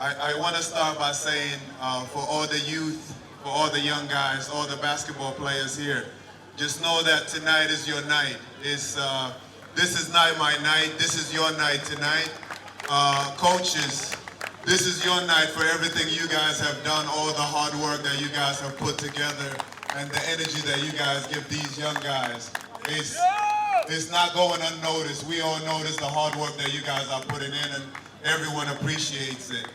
I want to start by saying for all the youth, for all the young guys, all the basketball players here, just know that tonight is your night. This is not my night, this is your night tonight. Coaches, this is your night for everything you guys have done, all the hard work that you guys have put together, and the energy that you guys give these young guys. It's not going unnoticed. We all notice the hard work that you guys are putting in, and everyone appreciates it.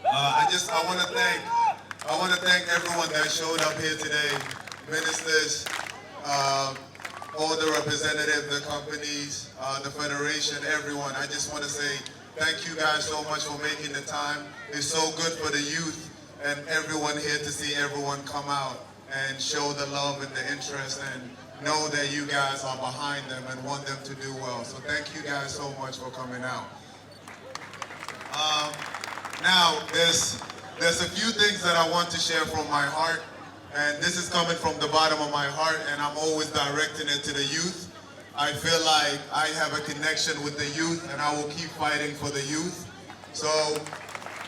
I want to thank everyone that showed up here today, ministers, all the representatives, the companies, the federation, everyone. I just want to say thank you guys so much for making the time. It's so good for the youth and everyone here to see everyone come out and show the love and the interest and know that you guys are behind them and want them to do well. So thank you guys so much for coming out. Now, there's a few things that I want to share from my heart, and this is coming from the bottom of my heart, and I'm always directing it to the youth. I feel like I have a connection with the youth, and I will keep fighting for the youth. So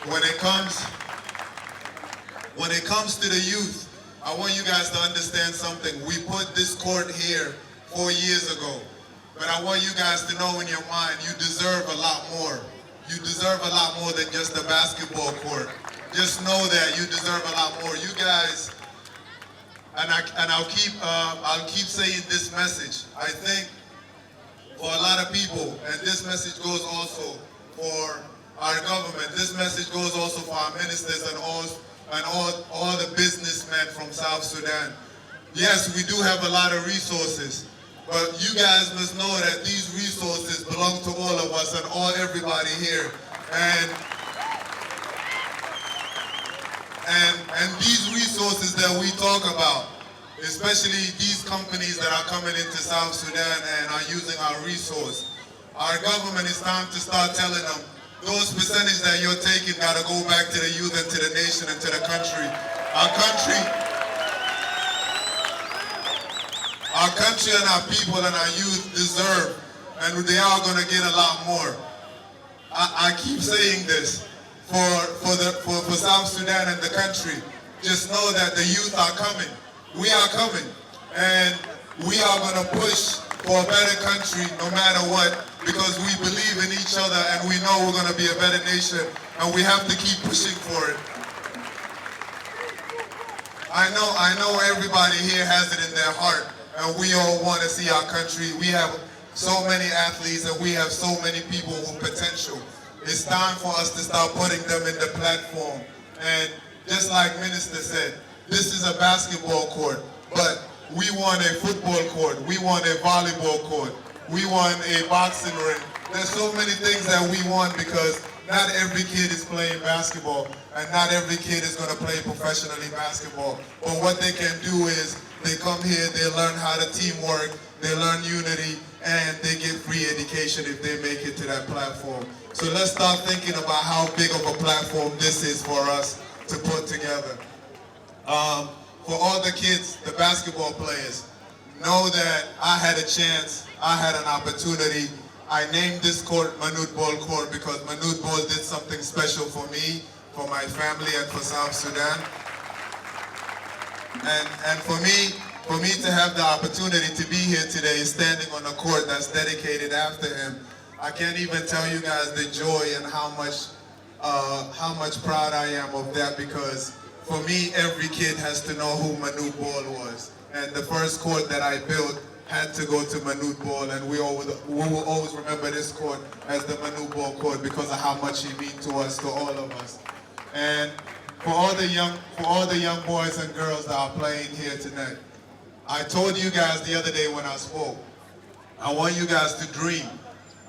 when it comes to the youth, I want you guys to understand something. We put this court here 4 years ago, but I want you guys to know in your mind, you deserve a lot more. You deserve a lot more than just a basketball court. Just know that you deserve a lot more. You guys, I'll keep saying this message. I think for a lot of people, and this message goes also for our government. This message goes also for our ministers and all the businessmen from South Sudan. Yes, we do have a lot of resources, but you guys must know that these resources belong to all of us and everybody here. And these resources that we talk about, especially these companies that are coming into South Sudan and are using our resource, our government, is time to start telling them, those percentage that you're taking gotta go back to the youth and to the nation and to the country. Our country and our people and our youth deserve, and they are gonna get a lot more. I keep saying this for South Sudan and the country. Just know that the youth are coming. We are coming, and we are gonna push for a better country no matter what, because we believe in each other and we know we're gonna be a better nation, and we have to keep pushing for it. I know everybody here has it in their heart, and we all want to see our country. We have so many athletes and we have so many people with potential. It's time for us to start putting them in the platform. And just like Minister said, this is a basketball court, but we want a football court, we want a volleyball court, we want a boxing ring. There's so many things that we want, because not every kid is playing basketball, and not every kid is going to play professionally basketball. But what they can do is they come here, they learn how to teamwork, they learn unity, and they get free education if they make it to that platform. So let's start thinking about how big of a platform this is for us to put together. For all the kids, the basketball players, know that I had a chance, I had an opportunity. I named this court Manute Bol Court because Manute Bol did something special for me, for my family, and for South Sudan. And for me to have the opportunity to be here today, standing on a court that's dedicated after him, I can't even tell you guys the joy and how much proud I am of that, because for me, every kid has to know who Manute Bol was. And the first court that I built had to go to Manute Bol, and we will always remember this court as the Manute Bol court because of how much he meant to us, to all of us. And for all the young boys and girls that are playing here tonight, I told you guys the other day when I spoke, I want you guys to dream.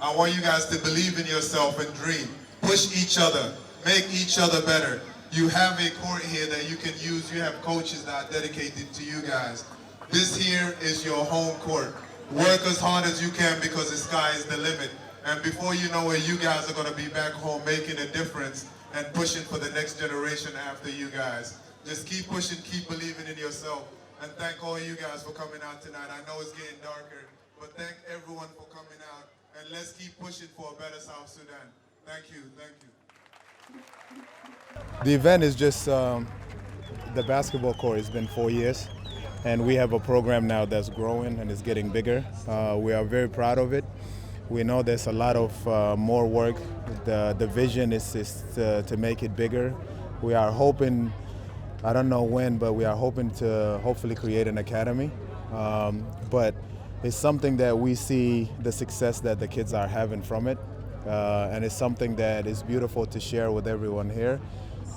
I want you guys to believe in yourself and dream. Push each other, make each other better. You have a court here that you can use. You have coaches that are dedicated to you guys. This here is your home court. Work as hard as you can, because the sky is the limit. And before you know it, you guys are going to be back home making a difference and pushing for the next generation after you guys. Just keep pushing, keep believing in yourself. And thank all you guys for coming out tonight. I know it's getting darker, but thank everyone for coming out. And let's keep pushing for a better South Sudan. Thank you, thank you. The event is just the basketball court. It's been 4 years, and we have a program now that's growing and is getting bigger. We are very proud of it. We know there's a lot of more work. The vision is to make it bigger. We are hoping, I don't know when, but we are hoping to hopefully create an academy. But it's something that we see the success that the kids are having from it. And it's something that is beautiful to share with everyone here.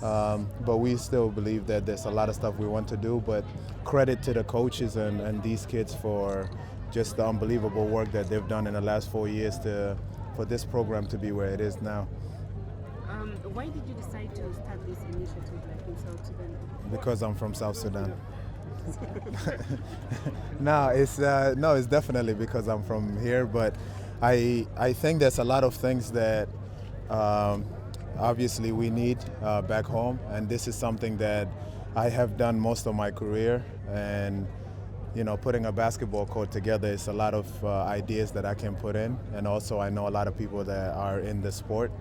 But we still believe that there's a lot of stuff we want to do, but credit to the coaches and these kids for just the unbelievable work that they've done in the last 4 years for this program to be where it is now. Why did you decide to start this initiative like in South Sudan? Because I'm from South Sudan. No, it's definitely because I'm from here, but I think there's a lot of things that obviously we need back home, and this is something that I have done most of my career. And putting a basketball court together is a lot of ideas that I can put in, and also I know a lot of people that are in the sport.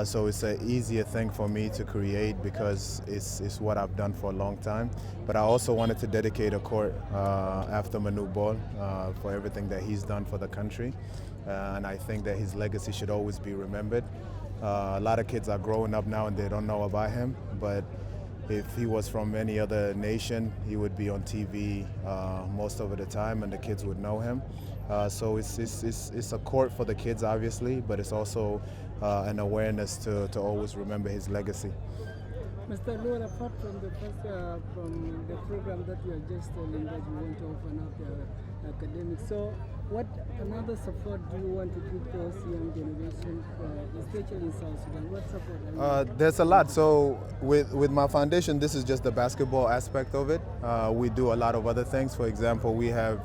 So it's an easier thing for me to create because it's what I've done for a long time. But I also wanted to dedicate a court after Manute Bol for everything that he's done for the country. And I think that his legacy should always be remembered. A lot of kids are growing up now and they don't know about him, but if he was from any other nation, he would be on TV most of the time and the kids would know him. So it's a court for the kids, obviously, but it's also an awareness to always remember his legacy. Mr. Luol, apart from from the program that you are just telling that you want to open up the academics, so what another support do you want to give those young generations, especially in South Sudan? What support? There's a lot. So with my foundation, this is just the basketball aspect of it. We do a lot of other things. For example, we have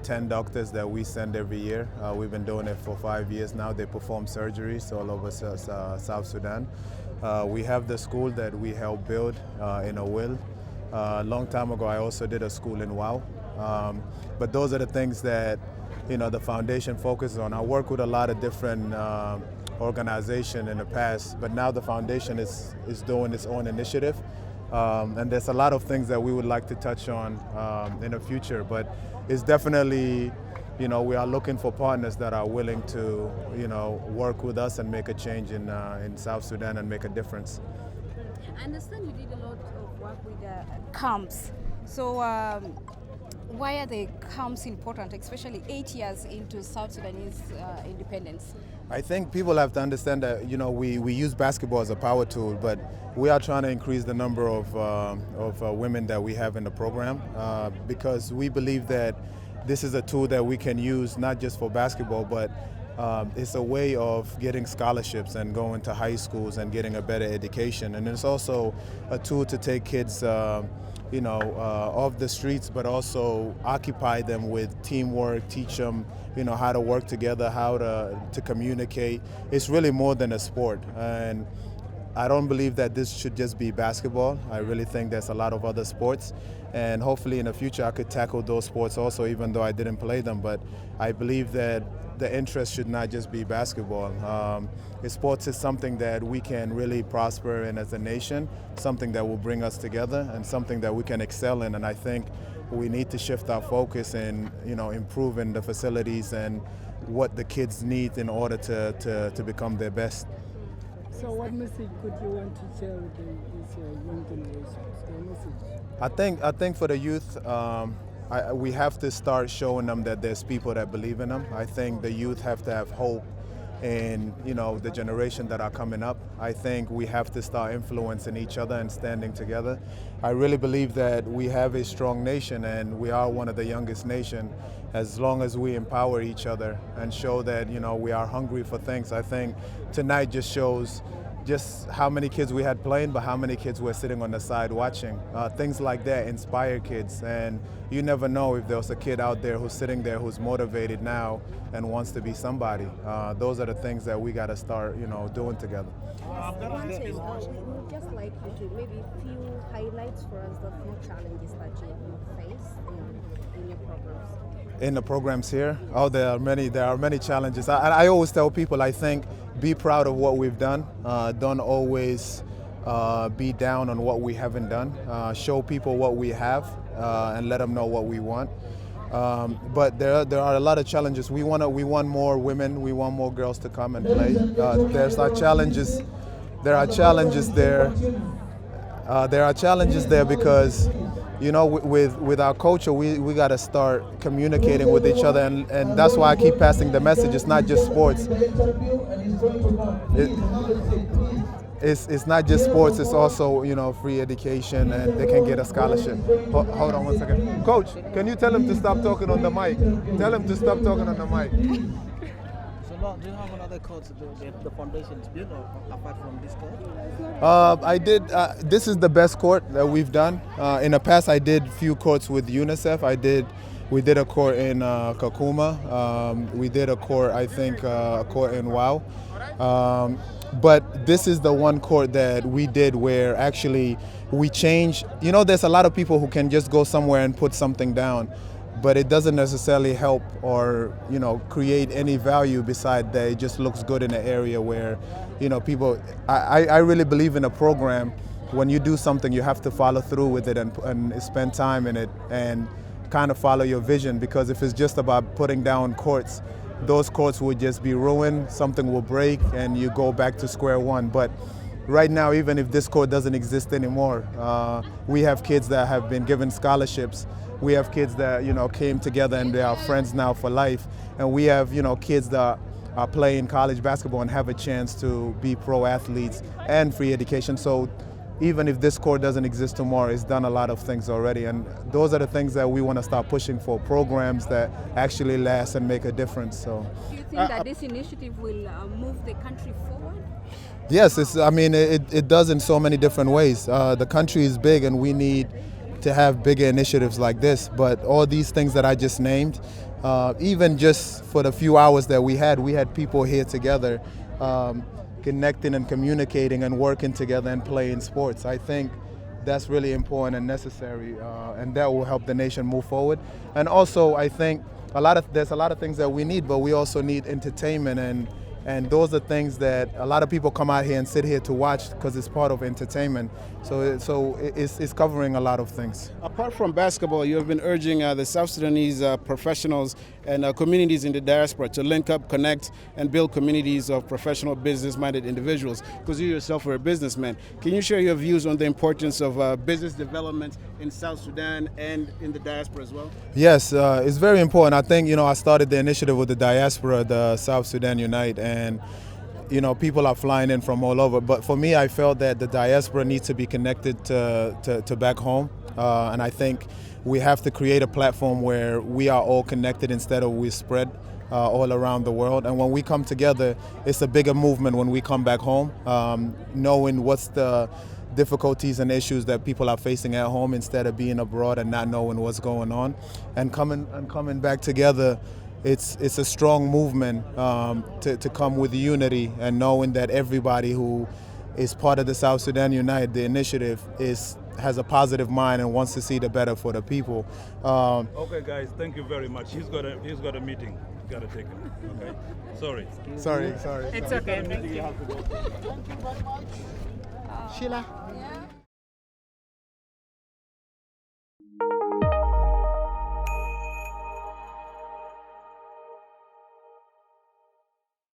10 doctors that we send every year. We've been doing it for 5 years now. They perform surgeries all over South Sudan. We have the school that we helped build in Awil. A long time ago, I also did a school in Wow. But those are the things that the foundation focuses on. I work with a lot of different organizations in the past, but now the foundation is doing its own initiative. And there's a lot of things that we would like to touch on in the future, but it's definitely, we are looking for partners that are willing to, work with us and make a change in South Sudan and make a difference. I understand you did a lot of work with camps. So why are the camps important, especially 8 years into South Sudanese independence? I think people have to understand that, we use basketball as a power tool, but we are trying to increase the number of women that we have in the program because we believe that this is a tool that we can use not just for basketball, but it's a way of getting scholarships and going to high schools and getting a better education. And it's also a tool to take kids off the streets, but also occupy them with teamwork, teach them, how to work together, how to communicate. It's really more than a sport. And I don't believe that this should just be basketball. I really think there's a lot of other sports. And hopefully in the future I could tackle those sports also, even though I didn't play them. But I believe that the interest should not just be basketball. Sports is something that we can really prosper in as a nation, something that will bring us together and something that we can excel in. And I think we need to shift our focus in, improving the facilities and what the kids need in order to become their best. So what message could you want to share with this young generation? I think for the youth, we have to start showing them that there's people that believe in them. I think the youth have to have hope in the generation that are coming up. I think we have to start influencing each other and standing together. I really believe that we have a strong nation and we are one of the youngest nations. As long as we empower each other and show that we are hungry for things. I think tonight just shows just how many kids we had playing, but how many kids were sitting on the side watching. Things like that inspire kids, and you never know if there's a kid out there who's sitting there who's motivated now and wants to be somebody. Those are the things that we got to start, doing together. One thing, we would just like you to maybe few highlights for us, the few challenges that you face in your programs. In the programs here, there are many challenges. I always tell people, I think be proud of what we've done. Don't always be down on what we haven't done. Show people what we have and let them know what we want. But there are a lot of challenges. We want more women. We want more girls to come and play. There are challenges there. There are challenges there because, you know, with our culture, we got to start communicating with each other, and that's why I keep passing the message. It's not just sports. It's not just sports. It's also, you know, free education, and they can get a scholarship. Hold on one second, Coach. Can you tell him to stop talking on the mic? Tell him to stop talking on the mic. So, do you have another court the foundation's built, or apart from this court? I did. This is the best court that we've done. In the past, I did few courts with UNICEF. We did a court in Kakuma. We did a court, I think, a court in Wow. But this is the one court that we did where actually we changed. You know, there's a lot of people who can just go somewhere and put something down, but it doesn't necessarily help or, you know, create any value beside that it just looks good in an area where, you know, people. I really believe in a program. When you do something, you have to follow through with it and spend time in it and kind of follow your vision, because if it's just about putting down courts, those courts would just be ruined, something will break, and you go back to square one. But right now, even if this court doesn't exist anymore, we have kids that have been given scholarships. We have kids that, you know, came together and they are friends now for life. And we have, you know, kids that are playing college basketball and have a chance to be pro athletes and free education. So even if this court doesn't exist tomorrow, it's done a lot of things already. And those are the things that we want to start pushing for, programs that actually last and make a difference. So, do you think that this initiative will move the country forward? Yes, it does in so many different ways. The country is big and we need to have bigger initiatives like this. But all these things that I just named, even just for the few hours that we had people here together, connecting and communicating and working together and playing sports. I think that's really important and necessary, and that will help the nation move forward. And also, I think there's a lot of things that we need, but we also need entertainment, and those are things that a lot of people come out here and sit here to watch because it's part of entertainment. So it's covering a lot of things. Apart from basketball, you have been urging the South Sudanese professionals and communities in the diaspora to link up, connect, and build communities of professional, business-minded individuals, because you yourself are a businessman. Can you share your views on the importance of business development in South Sudan and in the diaspora as well? Yes, it's very important. I think, you know, I started the initiative with the diaspora, the South Sudan Unite, and you know, people are flying in from all over. But for me, I felt that the diaspora needs to be connected to back home. And I think we have to create a platform where we are all connected instead of we spread all around the world. And when we come together, it's a bigger movement when we come back home, knowing what's the difficulties and issues that people are facing at home instead of being abroad and not knowing what's going on. And coming back together, it's a strong movement to come with unity and knowing that everybody who is part of the South Sudan Unite, the initiative, has a positive mind and wants to see the better for the people. Okay, guys, thank you very much. He's got a meeting. He's got to take it. Okay. Sorry. Sorry. It's okay. Sheila. Yeah.